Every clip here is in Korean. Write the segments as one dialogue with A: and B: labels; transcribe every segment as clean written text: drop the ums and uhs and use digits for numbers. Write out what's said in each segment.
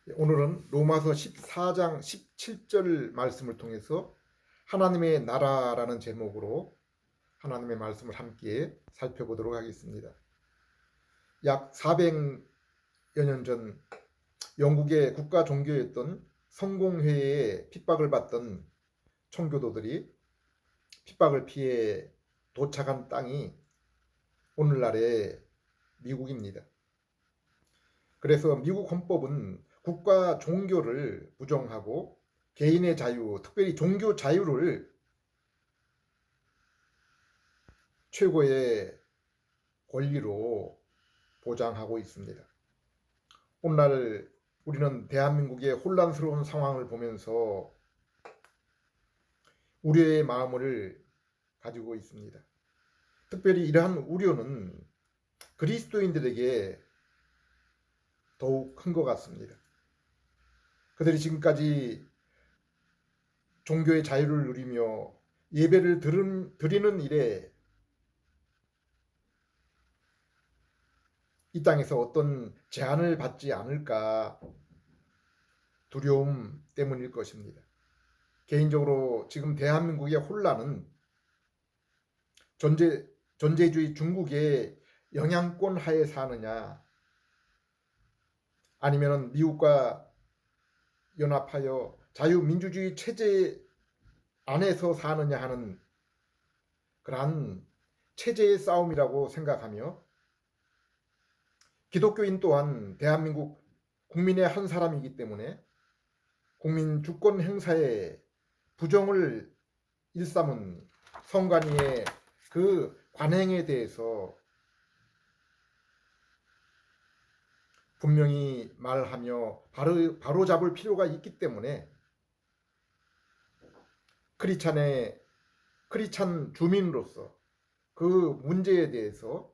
A: 오늘은 로마서 14장 17절 말씀을 통해서 하나님의 나라라는 제목으로 하나님의 말씀을 함께 살펴보도록 하겠습니다. 약 400여 년 전 영국의 국가 종교였던 성공회에 핍박을 받던 청교도들이 핍박을 피해 도착한 땅이 오늘날의 미국입니다. 그래서 미국 헌법은 국가 종교를 부정하고 개인의 자유, 특별히 종교 자유를 최고의 권리로 보장하고 있습니다. 오늘날 우리는 대한민국의 혼란스러운 상황을 보면서 우려의 마음을 가지고 있습니다. 특별히 이러한 우려는 그리스도인들에게 더욱 큰 것 같습니다. 그들이 지금까지 종교의 자유를 누리며 예배를 드리는 일에 이 땅에서 어떤 제한을 받지 않을까 두려움 때문일 것입니다. 개인적으로 지금 대한민국의 혼란은 전제주의 중국의 영향권 하에 사느냐, 아니면 미국과 연합하여 자유민주주의 체제 안에서 사느냐 하는 그러한 체제의 싸움이라고 생각하며, 기독교인 또한 대한민국 국민의 한 사람이기 때문에 국민 주권 행사에 부정을 일삼은 선관위의 그 관행에 대해서 분명히 말하며 바로잡을 필요가 있기 때문에 크리스찬 주민으로서 그 문제에 대해서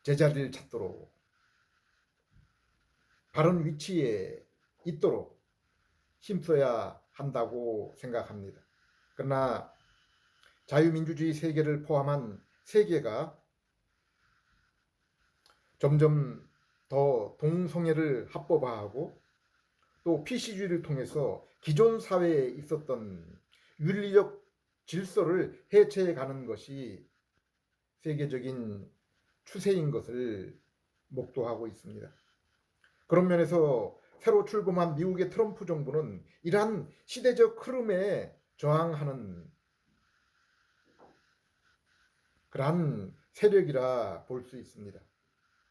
A: 제자리를 찾도록 바른 위치에 있도록 힘써야 한다고 생각합니다. 그러나 자유민주주의 세계를 포함한 세계가 점점 더 동성애를 합법화하고 또 PC주의를 통해서 기존 사회에 있었던 윤리적 질서를 해체해 가는 것이 세계적인 추세인 것을 목도하고 있습니다. 그런 면에서 새로 출범한 미국의 트럼프 정부는 이러한 시대적 흐름에 저항하는 그러한 세력이라 볼 수 있습니다.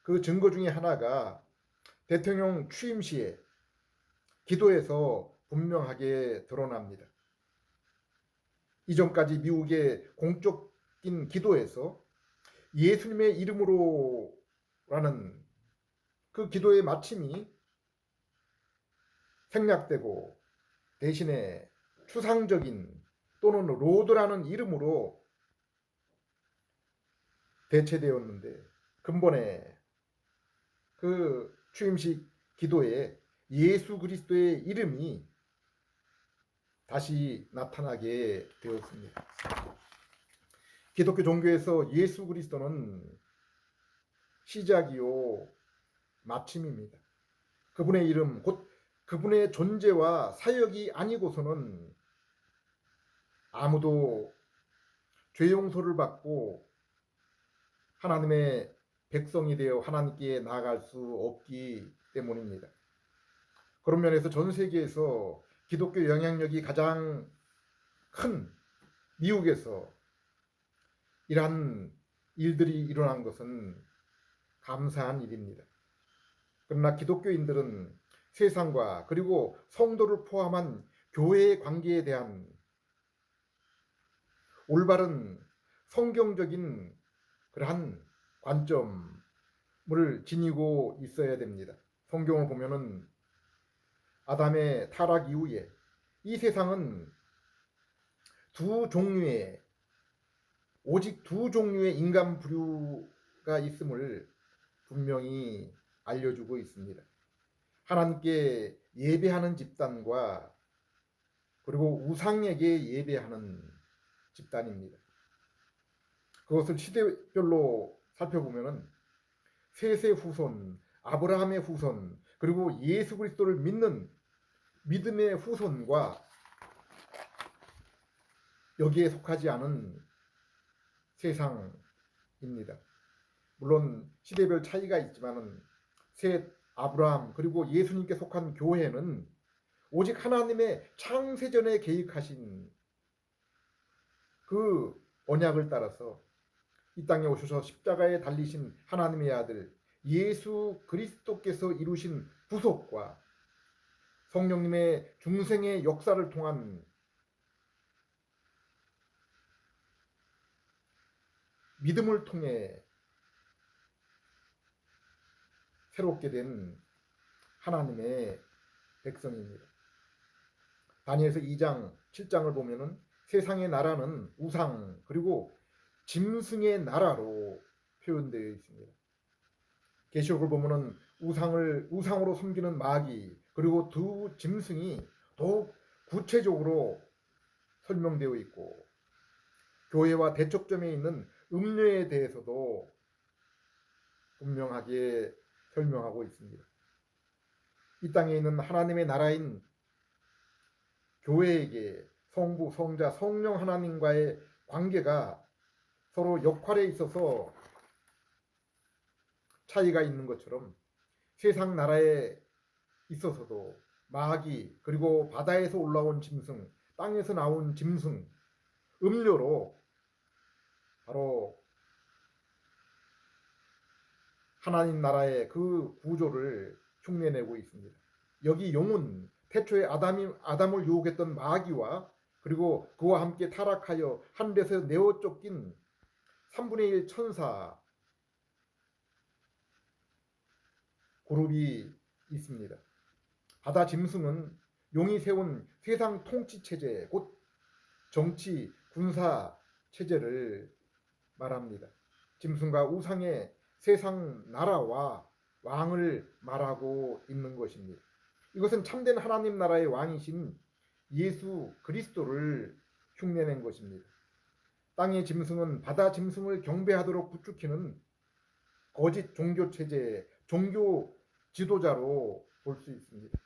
A: 그 증거 중에 하나가 대통령 취임 시에 기도에서 분명하게 드러납니다. 이전까지 미국의 공적인 기도에서 예수님의 이름으로라는 그 기도의 마침이 생략되고 대신에 추상적인 또는 로드라는 이름으로 대체되었는데, 근본에 그 취임식 기도에 예수 그리스도의 이름이 다시 나타나게 되었습니다. 기독교 종교에서 예수 그리스도는 시작이요 마침입니다. 그분의 이름, 곧 그분의 존재와 사역이 아니고서는 아무도 죄 용서를 받고 하나님의 백성이 되어 하나님께 나아갈 수 없기 때문입니다. 그런 면에서 전 세계에서 기독교 영향력이 가장 큰 미국에서 이러한 일들이 일어난 것은 감사한 일입니다. 그러나 기독교인들은 세상과 그리고 성도를 포함한 교회의 관계에 대한 올바른 성경적인 그러한 관점을 지니고 있어야 됩니다. 성경을 보면은 아담의 타락 이후에 이 세상은 오직 두 종류의 인간 부류가 있음을 분명히 알려주고 있습니다. 하나님께 예배하는 집단과 그리고 우상에게 예배하는 집단입니다. 그것을 시대별로 살펴보면 셋의 후손 아브라함의 후손 그리고 예수 그리스도를 믿는 믿음의 후손과 여기에 속하지 않은 세상입니다. 물론 시대별 차이가 있지만은 셋 아브라함 그리고 예수님께 속한 교회는 오직 하나님의 창세전에 계획하신 그 언약을 따라서 이 땅에 오셔서 십자가에 달리신 하나님의 아들 예수 그리스도께서 이루신 구속과 성령님의 중생의 역사를 통한 믿음을 통해 새롭게 된 하나님의 백성입니다. 다니엘서 2장 7장을 보면은 세상의 나라는 우상 그리고 짐승의 나라로 표현되어 있습니다. 계시록을 보면은 우상으로 섬기는 마귀 그리고 두 짐승이 더욱 구체적으로 설명되어 있고 교회와 대척점에 있는 음료에 대해서도 분명하게 설명하고 있습니다. 이 땅에 있는 하나님의 나라인 교회에게 성부, 성자, 성령 하나님과의 관계가 서로 역할에 있어서 차이가 있는 것처럼 세상 나라에 있어서도 마귀 그리고 바다에서 올라온 짐승, 땅에서 나온 짐승, 음료로 바로 하나님 나라의 그 구조를 흉내내고 있습니다. 여기 용은 태초에 아담을 유혹했던 마귀와 그리고 그와 함께 타락하여 하늘에서 내어 쫓긴 3분의 1 천사 그룹이 있습니다. 바다 짐승은 용이 세운 세상 통치 체제, 곧 정치, 군사 체제를 말합니다. 짐승과 우상의 세상 나라와 왕을 말하고 있는 것입니다. 이것은 참된 하나님 나라의 왕이신 예수 그리스도를 흉내낸 것입니다. 땅의 짐승은 바다 짐승을 경배하도록 부추기는 거짓 종교 체제의 종교 지도자로 볼 수 있습니다.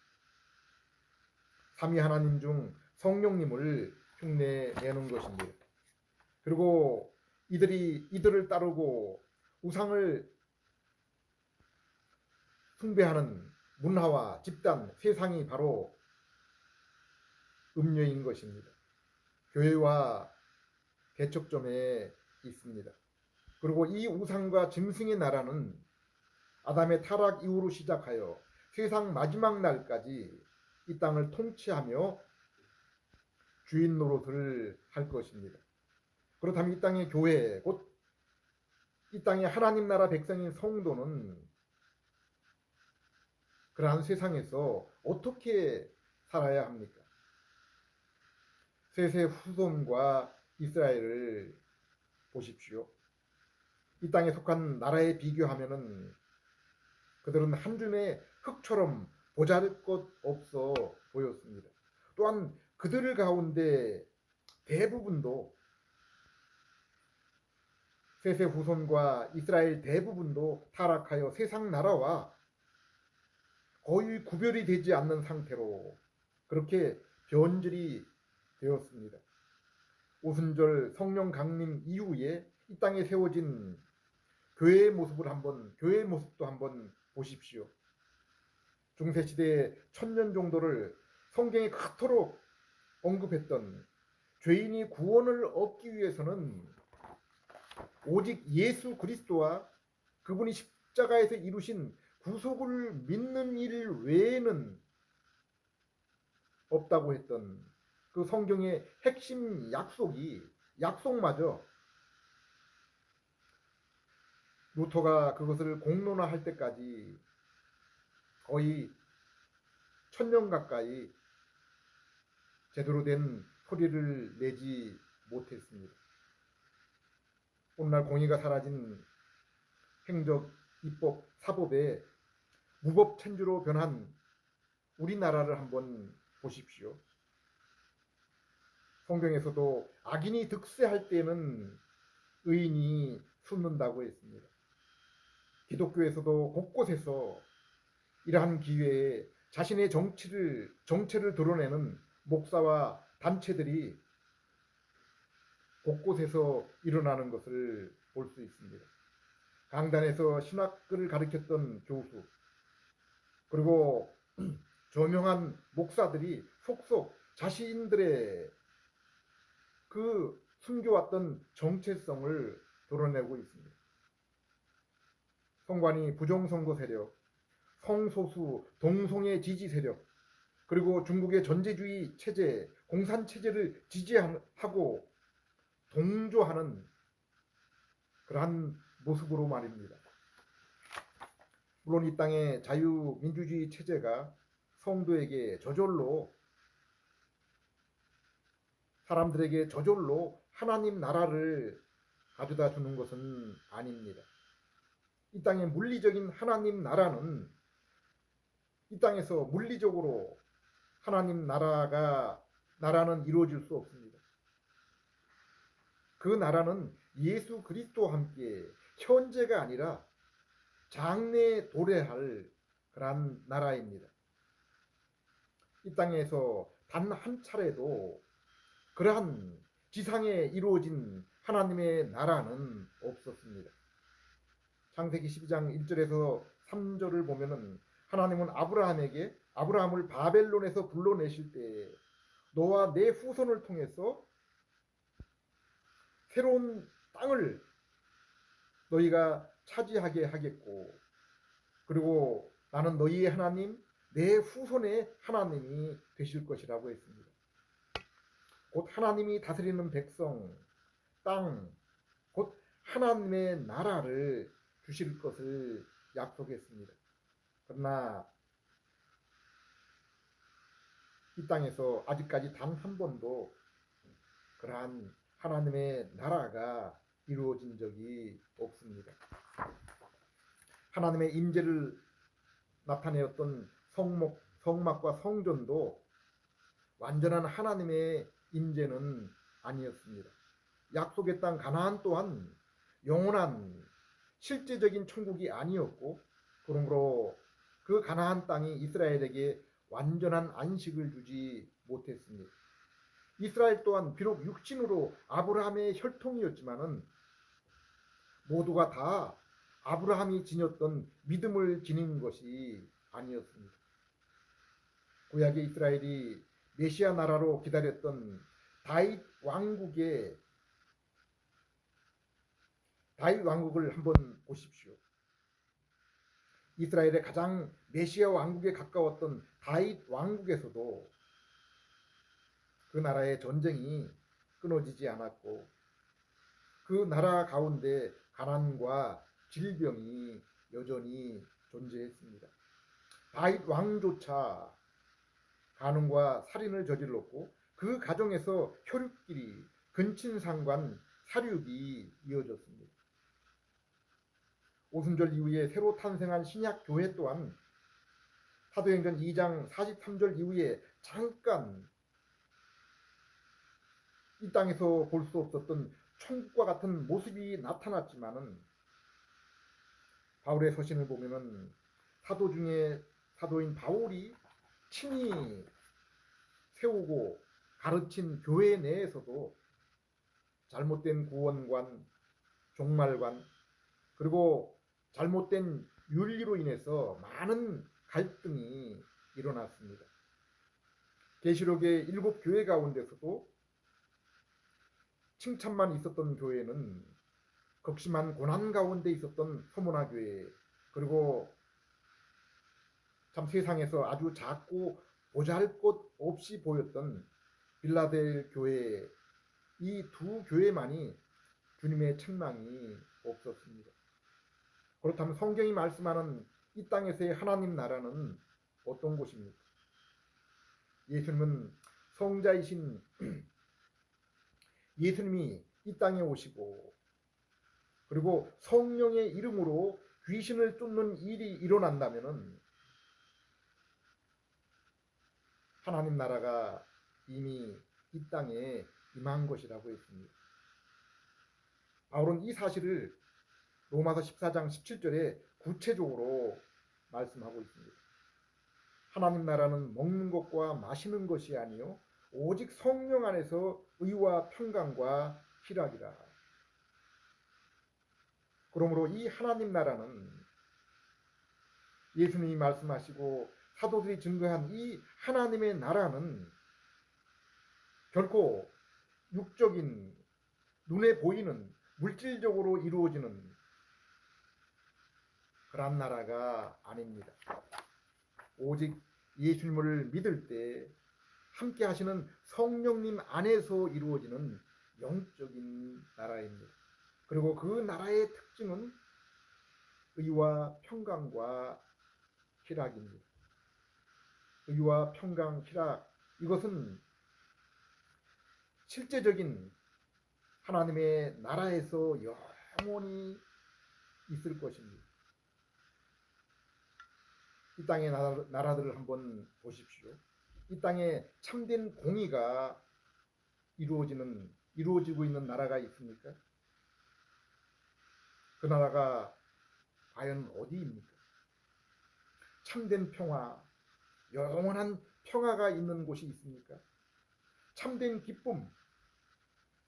A: 삼위 하나님 중 성령님을 흉내내는 것입니다. 그리고 이들을 따르고 우상을 숭배하는 문화와 집단, 세상이 바로 음료인 것입니다. 교회와 대척점에 있습니다. 그리고 이 우상과 짐승의 나라는 아담의 타락 이후로 시작하여 세상 마지막 날까지 이 땅을 통치하며 주인 노릇을 할 것입니다. 그렇다면 이 땅의 교회, 곧 이 땅의 하나님 나라 백성인 성도는 그러한 세상에서 어떻게 살아야 합니까? 셋의 후손과 이스라엘을 보십시오. 이 땅에 속한 나라에 비교하면은 그들은 한 줌의 흙처럼 보잘것없어 보였습니다. 또한 그들 가운데 대부분도 셋의 후손과 이스라엘 대부분도 타락하여 세상 나라와 거의 구별이 되지 않는 상태로 그렇게 변질이 되었습니다. 오순절 성령 강림 이후에 이 땅에 세워진 교회의 모습도 한번 보십시오. 중세시대의 1000년 정도를 성경에 그토록 언급했던 죄인이 구원을 얻기 위해서는 오직 예수 그리스도와 그분이 십자가에서 이루신 구속을 믿는 일 외에는 없다고 했던 그 성경의 핵심 약속마저 루터가 그것을 공론화할 때까지 거의 1000년 가까이 제대로 된 소리를 내지 못했습니다. 오늘날 공의가 사라진 행적, 입법, 사법의 무법천주로 변한 우리나라를 한번 보십시오. 성경에서도 악인이 득세할 때는 의인이 숨는다고 했습니다. 기독교에서도 곳곳에서 이러한 기회에 자신의 정체를 드러내는 목사와 단체들이 곳곳에서 일어나는 것을 볼 수 있습니다. 강단에서 신학을 가르쳤던 교수, 그리고 저명한 목사들이 속속 자신들의 그 숨겨왔던 정체성을 드러내고 있습니다. 성관이 부정선거 세력, 성소수 동성애 지지 세력, 그리고 중국의 전제주의 체제, 공산 체제를 지지하고 동조하는 그러한 모습으로 말입니다. 물론 이 땅의 자유민주주의 체제가 성도에게 저절로, 사람들에게 저절로 하나님 나라를 가져다 주는 것은 아닙니다. 이 땅의 물리적인 하나님 나라는, 이 땅에서 물리적으로 하나님 나라는 이루어질 수 없습니다. 그 나라는 예수 그리스도와 함께 현재가 아니라 장래에 도래할 그러한 나라입니다. 이 땅에서 단 한 차례도 그러한 지상에 이루어진 하나님의 나라는 없었습니다. 창세기 12장 1절에서 3절을 보면은 하나님은 아브라함을 바벨론에서 불러내실 때 너와 내 후손을 통해서 새로운 땅을 너희가 차지하게 하겠고, 그리고 나는 너희의 하나님, 내 후손의 하나님이 되실 것이라고 했습니다. 곧 하나님이 다스리는 백성, 땅, 곧 하나님의 나라를 주실 것을 약속했습니다. 그러나 이 땅에서 아직까지 단 한 번도 그러한 하나님의 나라가 이루어진 적이 없습니다. 하나님의 임재를 나타내었던 성막과 성전도 완전한 하나님의 임재는 아니었습니다. 약속의 땅 가나안 또한 영원한 실제적인 천국이 아니었고, 그러므로 그 가나안 땅이 이스라엘에게 완전한 안식을 주지 못했습니다. 이스라엘 또한 비록 육신으로 아브라함의 혈통이었지만은 모두가 다 아브라함이 지녔던 믿음을 지닌 것이 아니었습니다. 구약의 이스라엘이 메시아 나라로 기다렸던 다윗 왕국을 한번 보십시오. 이스라엘의 가장 메시아 왕국에 가까웠던 다윗 왕국에서도 그 나라의 전쟁이 끊어지지 않았고, 그 나라 가운데 가난과 질병이 여전히 존재했습니다. 다윗 왕조차 간음과 살인을 저질렀고, 그 가정에서 혈육끼리 근친상간 살육이 이어졌습니다. 오순절 이후에 새로 탄생한 신약 교회 또한 사도행전 2장 43절 이후에 잠깐 이 땅에서 볼 수 없었던 천국과 같은 모습이 나타났지만은, 바울의 서신을 보면은 사도 중에 사도인 바울이 친히 세우고 가르친 교회 내에서도 잘못된 구원관, 종말관, 그리고 잘못된 윤리로 인해서 많은 갈등이 일어났습니다. 계시록의 7교회 가운데서도 칭찬만 있었던 교회는 극심한 고난 가운데 있었던 서문화 교회, 그리고 참 세상에서 아주 작고 보잘것 없이 보였던 빌라델 교회, 이 두 교회만이 주님의 책망이 없었습니다. 그렇다면 성경이 말씀하는 이 땅에서의 하나님 나라는 어떤 곳입니까? 예수님은 성자이신 예수님이 이 땅에 오시고, 그리고 성령의 이름으로 귀신을 쫓는 일이 일어난다면은 하나님 나라가 이미 이 땅에 임한 것이라고 했습니다. 바울은 이 사실을 로마서 14장 17절에 구체적으로 말씀하고 있습니다. 하나님 나라는 먹는 것과 마시는 것이 아니요 오직 성령 안에서 의와 평강과 희락이라. 그러므로 이 하나님 나라는 예수님이 말씀하시고 사도들이 증거한 이 하나님의 나라는 결코 육적인 눈에 보이는 물질적으로 이루어지는 그런 나라가 아닙니다. 오직 예수님을 믿을 때 함께 하시는 성령님 안에서 이루어지는 영적인 나라입니다. 그리고 그 나라의 특징은 의와 평강과 희락입니다. 의와 평강, 희락, 이것은 실제적인 하나님의 나라에서 영원히 있을 것입니다. 이 땅의 나라들을 한번 보십시오. 이 땅에 참된 공의가 이루어지고 있는 나라가 있습니까? 그 나라가 과연 어디입니까? 참된 평화, 영원한 평화가 있는 곳이 있습니까? 참된 기쁨,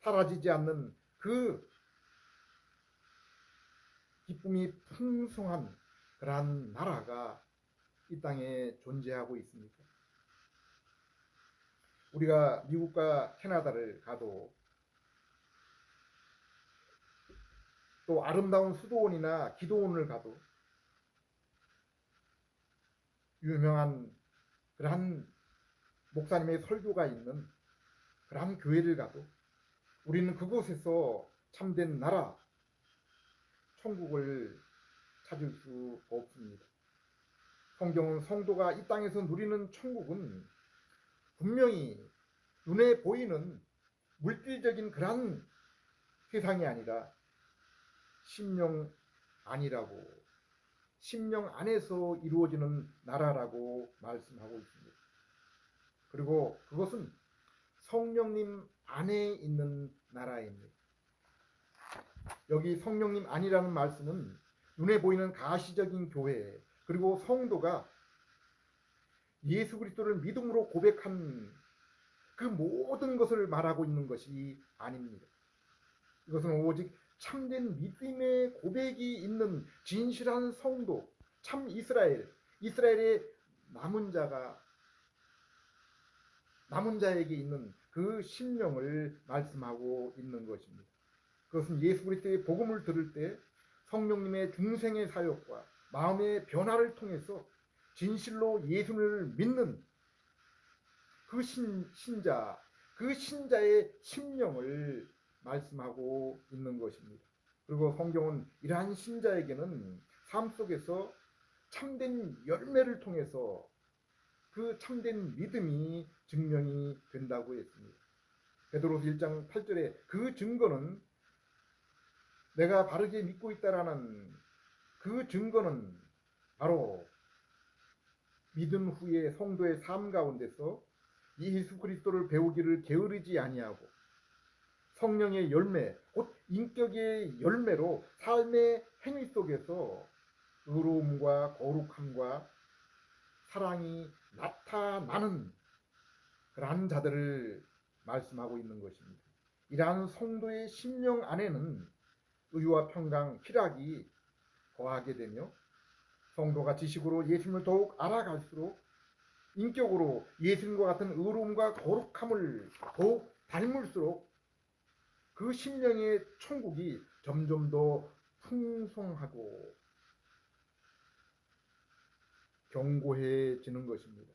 A: 사라지지 않는 그 기쁨이 풍성한 그러한 나라가 이 땅에 존재하고 있습니까? 우리가 미국과 캐나다를 가도 또 아름다운 수도원이나 기도원을 가도 유명한 그러한 목사님의 설교가 있는 그러한 교회를 가도 우리는 그곳에서 참된 나라, 천국을 찾을 수 없습니다. 성경은 성도가 이 땅에서 누리는 천국은 분명히 눈에 보이는 물질적인 그러한 세상이 아니라 심령 안이라고, 심령 안에서 이루어지는 나라라고 말씀하고 있습니다. 그리고 그것은 성령님 안에 있는 나라입니다. 여기 성령님 안이라는 말씀은 눈에 보이는 가시적인 교회, 그리고 성도가 예수 그리스도를 믿음으로 고백한 그 모든 것을 말하고 있는 것이 아닙니다. 이것은 오직 참된 믿음의 고백이 있는 진실한 성도, 참 이스라엘의 남은 자에게 있는 그 심령을 말씀하고 있는 것입니다. 그것은 예수 그리스도의 복음을 들을 때 성령님의 중생의 사역과 마음의 변화를 통해서 진실로 예수를 믿는 그 신자, 그 신자의 심령을 말씀하고 있는 것입니다. 그리고 성경은 이러한 신자에게는 삶 속에서 참된 열매를 통해서 그 참된 믿음이 증명이 된다고 했습니다. 베드로서 1장 8절에 그 증거는 내가 바르게 믿고 있다라는 그 증거는 바로 믿은 후에 성도의 삶 가운데서 예수 그리스도를 배우기를 게으르지 아니하고 성령의 열매, 곧 인격의 열매로 삶의 행위 속에서 의로움과 거룩함과 사랑이 나타나는 그러한 자들을 말씀하고 있는 것입니다. 이러한 성도의 심령 안에는 의와 평강, 희락이 거하게 되며 성도가 지식으로 예수님을 더욱 알아갈수록 인격으로 예수님과 같은 의로움과 거룩함을 더욱 닮을수록 그 심령의 천국이 점점 더 풍성하고 견고해지는 것입니다.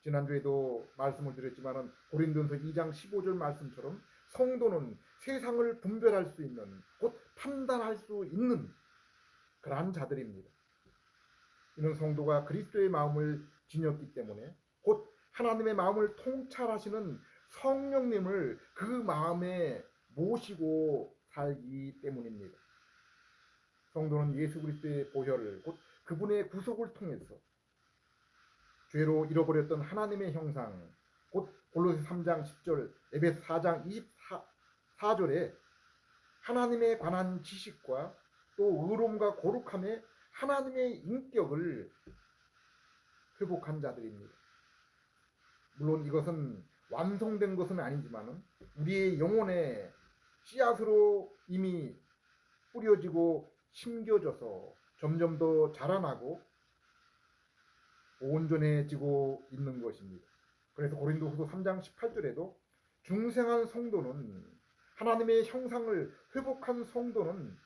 A: 지난주에도 말씀을 드렸지만 고린도전서 2장 15절 말씀처럼 성도는 세상을 분별할 수 있는, 곧 판단할 수 있는 그러한 자들입니다. 이는 성도가 그리스도의 마음을 지녔기 때문에 곧 하나님의 마음을 통찰하시는 성령님을 그 마음에 모시고 살기 때문입니다. 성도는 예수 그리스도의 보혈을, 곧 그분의 구속을 통해서 죄로 잃어버렸던 하나님의 형상, 곧 골로새 3장 10절, 에베소 4장 24절에 하나님에 관한 지식과 또 의로움과 거룩함에 하나님의 인격을 회복한 자들입니다. 물론 이것은 완성된 것은 아니지만 우리의 영혼의 씨앗으로 이미 뿌려지고 심겨져서 점점 더 자라나고 온전해지고 있는 것입니다. 그래서 고린도후서 3장 18절에도 중생한 성도는, 하나님의 형상을 회복한 성도는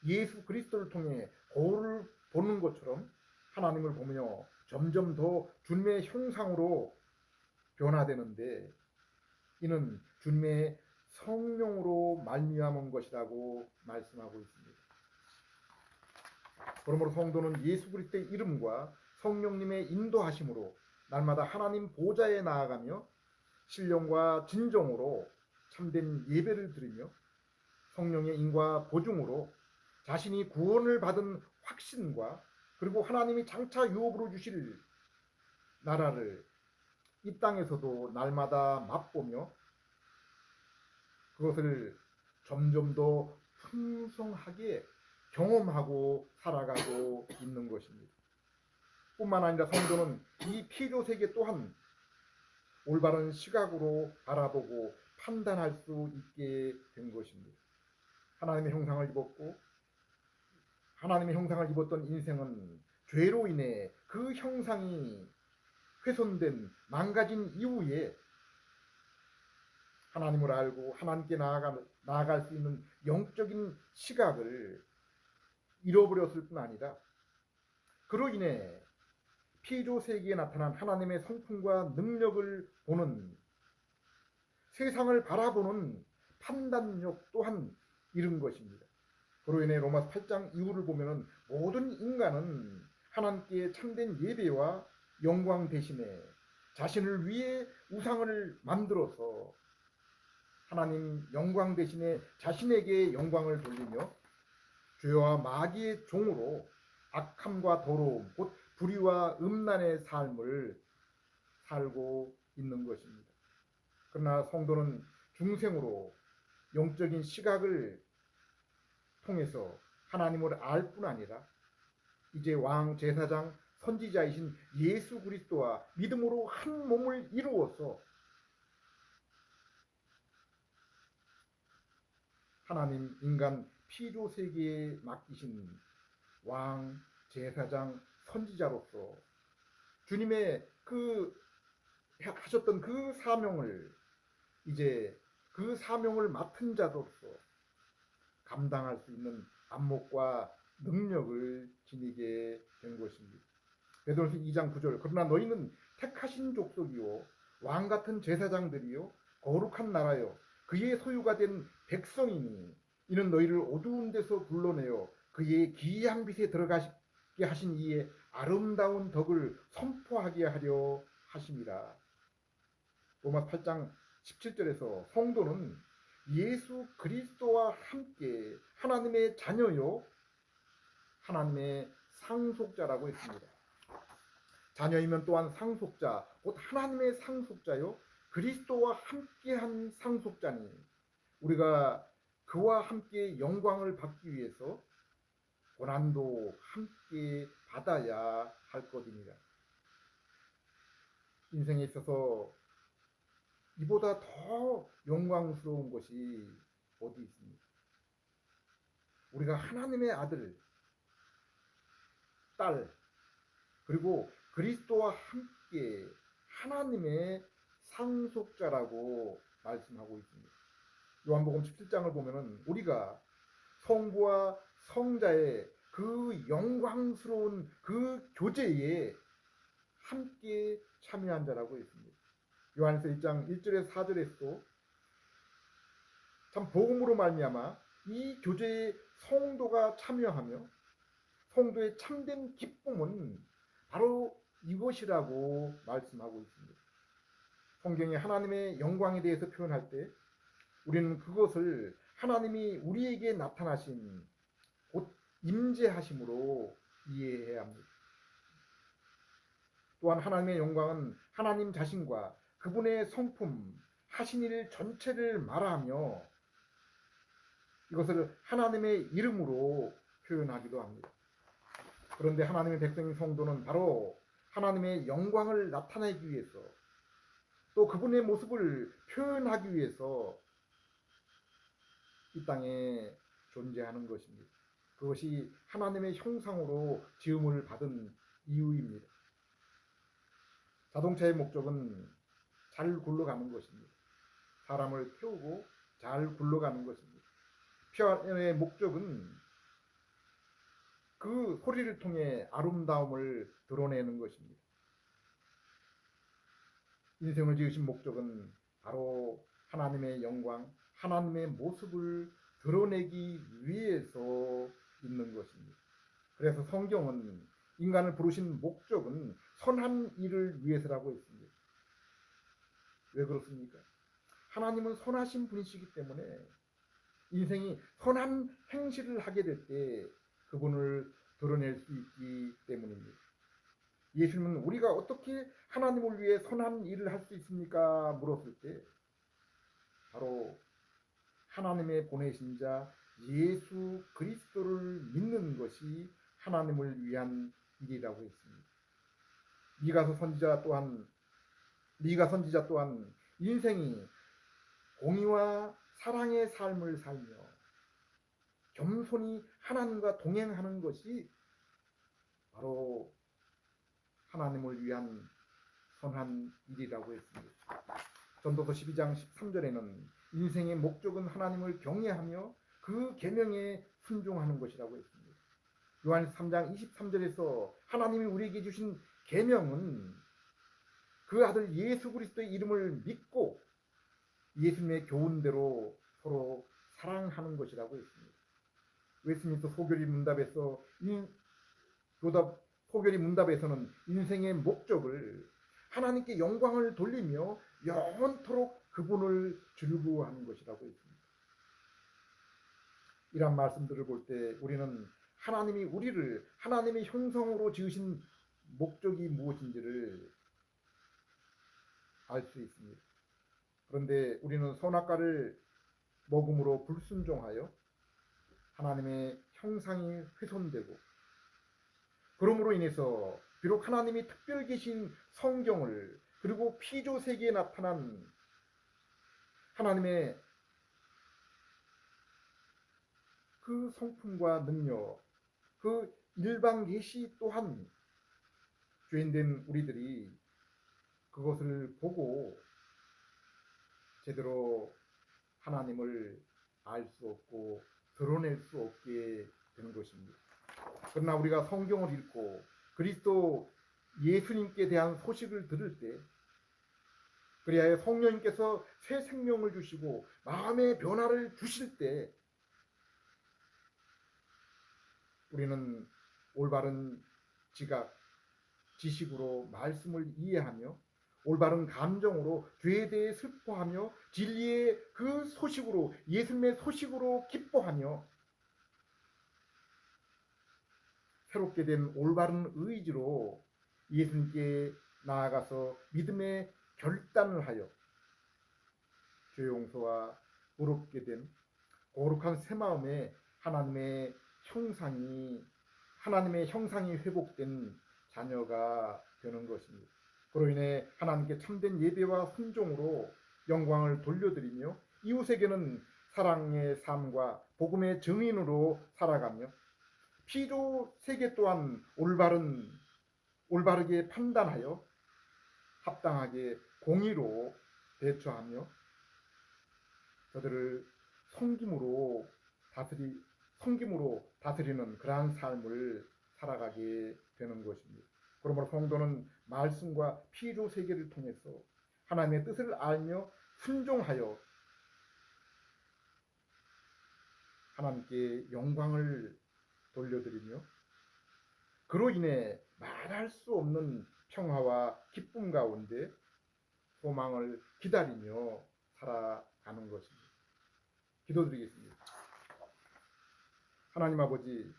A: 예수 그리스도를 통해 거울을 보는 것처럼 하나님을 보며 점점 더 주님의 형상으로 변화되는데, 이는 주님의 성령으로 말미암은 것이라고 말씀하고 있습니다. 그러므로 성도는 예수 그리스도의 이름과 성령님의 인도하심으로 날마다 하나님 보좌에 나아가며 신령과 진정으로 참된 예배를 드리며 성령의 인과 보증으로 자신이 구원을 받은 확신과 그리고 하나님이 장차 유업으로 주실 나라를 이 땅에서도 날마다 맛보며 그것을 점점 더 풍성하게 경험하고 살아가고 있는 것입니다. 뿐만 아니라 성도는 이 피조 세계 또한 올바른 시각으로 바라보고 판단할 수 있게 된 것입니다. 하나님의 형상을 입었고 하나님의 형상을 입었던 인생은 죄로 인해 그 형상이 훼손된 망가진 이후에 하나님을 알고 하나님께 나아갈 수 있는 영적인 시각을 잃어버렸을 뿐 아니라 그로 인해 피조 세계에 나타난 하나님의 성품과 능력을 보는, 세상을 바라보는 판단력 또한 잃은 것입니다. 그로 인해 로마서 8장 이후를 보면 모든 인간은 하나님께 참된 예배와 영광 대신에 자신을 위해 우상을 만들어서 하나님 영광 대신에 자신에게 영광을 돌리며 죄와 마귀의 종으로 악함과 더러움, 곧 불의와 음란의 삶을 살고 있는 것입니다. 그러나 성도는 중생으로 영적인 시각을 통해서 하나님을 알 뿐 아니라 이제 왕, 제사장, 선지자이신 예수 그리스도와 믿음으로 한 몸을 이루어서 하나님 인간 피조 세계에 맡기신 왕, 제사장, 선지자로서 주님의 하셨던 그 사명을 이제 그 사명을 맡은 자로서 감당할 수 있는 안목과 능력을 지니게 된 것입니다. 베드로서 2장 9절, 그러나 너희는 택하신 족속이요 왕같은 제사장들이요 거룩한 나라요 그의 소유가 된 백성이니 이는 너희를 어두운 데서 불러내어 그의 기이한 빛에 들어가게 하신 이의 아름다운 덕을 선포하게 하려 하심이라. 로마서 8장 17절에서 성도는 예수 그리스도와 함께 하나님의 자녀요 하나님의 상속자라고 했습니다. 자녀이면 또한 상속자, 곧 하나님의 상속자요 그리스도와 함께한 상속자니 우리가 그와 함께 영광을 받기 위해서 고난도 함께 받아야 할 것입니다. 인생에 있어서 이보다 더 영광스러운 것이 어디 있습니까? 우리가 하나님의 아들, 딸, 그리고 그리스도와 함께 하나님의 상속자라고 말씀하고 있습니다. 요한복음 17장을 보면은 우리가 성부와 성자의 그 영광스러운 그 교제에 함께 참여한 자라고 했습니다. 요한에서 1장 1절에서 4절에서도 참 복음으로 말미암아 이 교제에 성도가 참여하며 성도의 참된 기쁨은 바로 이것이라고 말씀하고 있습니다. 성경에 하나님의 영광에 대해서 표현할 때 우리는 그것을 하나님이 우리에게 나타나신 곧 임재하심으로 이해해야 합니다. 또한 하나님의 영광은 하나님 자신과 그분의 성품, 하신 일 전체를 말하며 이것을 하나님의 이름으로 표현하기도 합니다. 그런데 하나님의 백성인 성도는 바로 하나님의 영광을 나타내기 위해서 또 그분의 모습을 표현하기 위해서 이 땅에 존재하는 것입니다. 그것이 하나님의 형상으로 지음을 받은 이유입니다. 자동차의 목적은 잘 굴러가는 것입니다. 사람을 태우고 잘 굴러가는 것입니다. 피아노의 목적은 그 소리를 통해 아름다움을 드러내는 것입니다. 인생을 지으신 목적은 바로 하나님의 영광, 하나님의 모습을 드러내기 위해서 있는 것입니다. 그래서 성경은 인간을 부르신 목적은 선한 일을 위해서라고 했습니다. 왜 그렇습니까? 하나님은 선하신 분이시기 때문에 인생이 선한 행실을 하게 될 때 그분을 드러낼 수 있기 때문입니다. 예수님은 우리가 어떻게 하나님을 위해 선한 일을 할 수 있습니까? 물었을 때 바로 하나님의 보내신 자 예수 그리스도를 믿는 것이 하나님을 위한 일이라고 했습니다. 미가 선지자 또한 인생이 공의와 사랑의 삶을 살며 겸손히 하나님과 동행하는 것이 바로 하나님을 위한 선한 일이라고 했습니다. 전도서 12장 13절에는 인생의 목적은 하나님을 경외하며 그 계명에 순종하는 것이라고 했습니다. 요한 3장 23절에서 하나님이 우리에게 주신 계명은 그 아들 예수 그리스도의 이름을 믿고 예수님의 교훈대로 서로 사랑하는 것이라고 했습니다. 웨스민스터 소결이 문답에서는 인생의 목적을 하나님께 영광을 돌리며 영원토록 그분을 즐거워하는 것이라고 했습니다. 이런 말씀들을 볼 때 우리는 하나님이 우리를 하나님의 형상으로 지으신 목적이 무엇인지를 알 수 있습니다. 그런데 우리는 선악과를 먹음으로 불순종하여 하나님의 형상이 훼손되고 그러므로 인해서 비록 하나님이 특별 계신 성경을 그리고 피조 세계에 나타난 하나님의 그 성품과 능력, 그 일방 계시 또한 죄인된 우리들이 그것을 보고 제대로 하나님을 알 수 없고 드러낼 수 없게 되는 것입니다. 그러나 우리가 성경을 읽고 그리스도 예수님께 대한 소식을 들을 때 그리하여 성령님께서 새 생명을 주시고 마음의 변화를 주실 때 우리는 올바른 지각, 지식으로 말씀을 이해하며 올바른 감정으로 죄에 대해 슬퍼하며 진리의 그 소식으로 예수님의 소식으로 기뻐하며 새롭게 된 올바른 의지로 예수님께 나아가서 믿음의 결단을 하여 죄 용서와 의롭게 된 거룩한 새 마음에 하나님의 형상이 회복된 자녀가 되는 것입니다. 그로 인해 하나님께 참된 예배와 순종으로 영광을 돌려드리며 이웃에게는 사랑의 삶과 복음의 증인으로 살아가며 피조 세계 또한 올바르게 판단하여 합당하게 공의로 대처하며 저들을 섬김으로 다스리는 그러한 삶을 살아가게 되는 것입니다. 그러므로 성도는 말씀과 피조 세계를 통해서 하나님의 뜻을 알며 순종하여 하나님께 영광을 돌려드리며 그로 인해 말할 수 없는 평화와 기쁨 가운데 소망을 기다리며 살아가는 것입니다. 기도드리겠습니다. 하나님 아버지,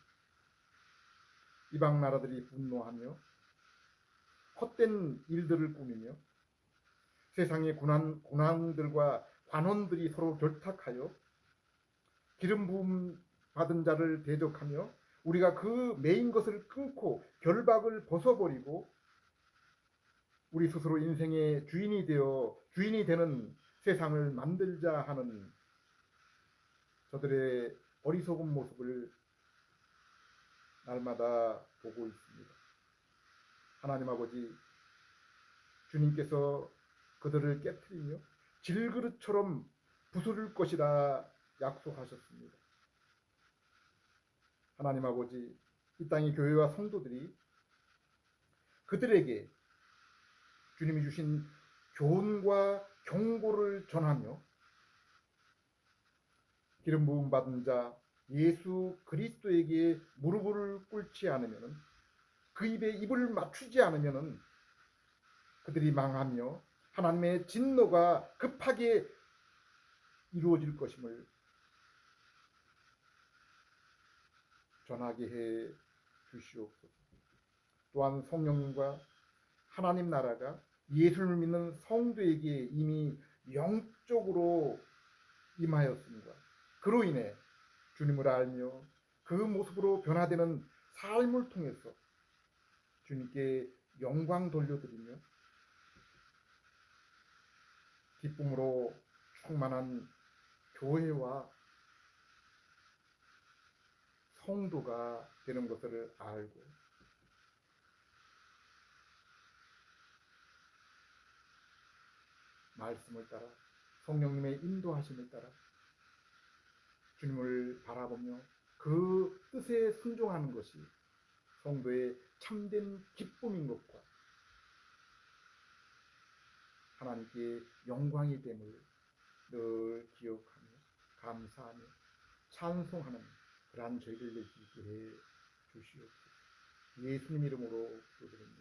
A: 이방 나라들이 분노하며 헛된 일들을 꾸미며 세상의 고난들과 관원들이 서로 결탁하여 기름 부음 받은 자를 대적하며 우리가 그 메인 것을 끊고 결박을 벗어버리고 우리 스스로 인생의 주인이 되는 세상을 만들자 하는 저들의 어리석은 모습을 날마다 보고 있습니다. 하나님 아버지, 주님께서 그들을 깨뜨리며 질그릇처럼 부수를 것이라 약속하셨습니다. 하나님 아버지, 이 땅의 교회와 성도들이 그들에게 주님이 주신 교훈과 경고를 전하며 기름 부음 받은 자 예수 그리스도에게 무릎을 꿇지 않으면, 그 입에 입을 맞추지 않으면 그들이 망하며 하나님의 진노가 급하게 이루어질 것임을 전하게 해 주시옵소서. 또한 성령님과 하나님 나라가 예수를 믿는 성도에게 이미 영적으로 임하였습니다. 그로 인해 주님을 알며 그 모습으로 변화되는 삶을 통해서 주님께 영광 돌려드리며 기쁨으로 충만한 교회와 성도가 되는 것을 알고 말씀을 따라 성령님의 인도하심을 따라 주님을 바라보며 그 뜻에 순종하는 것이 성도의 참된 기쁨인 것과 하나님께 영광이 됨을 늘 기억하며 감사하며 찬송하는 그러한 저희들 되시게 해 주시옵소서. 예수님 이름으로 기도드립니다.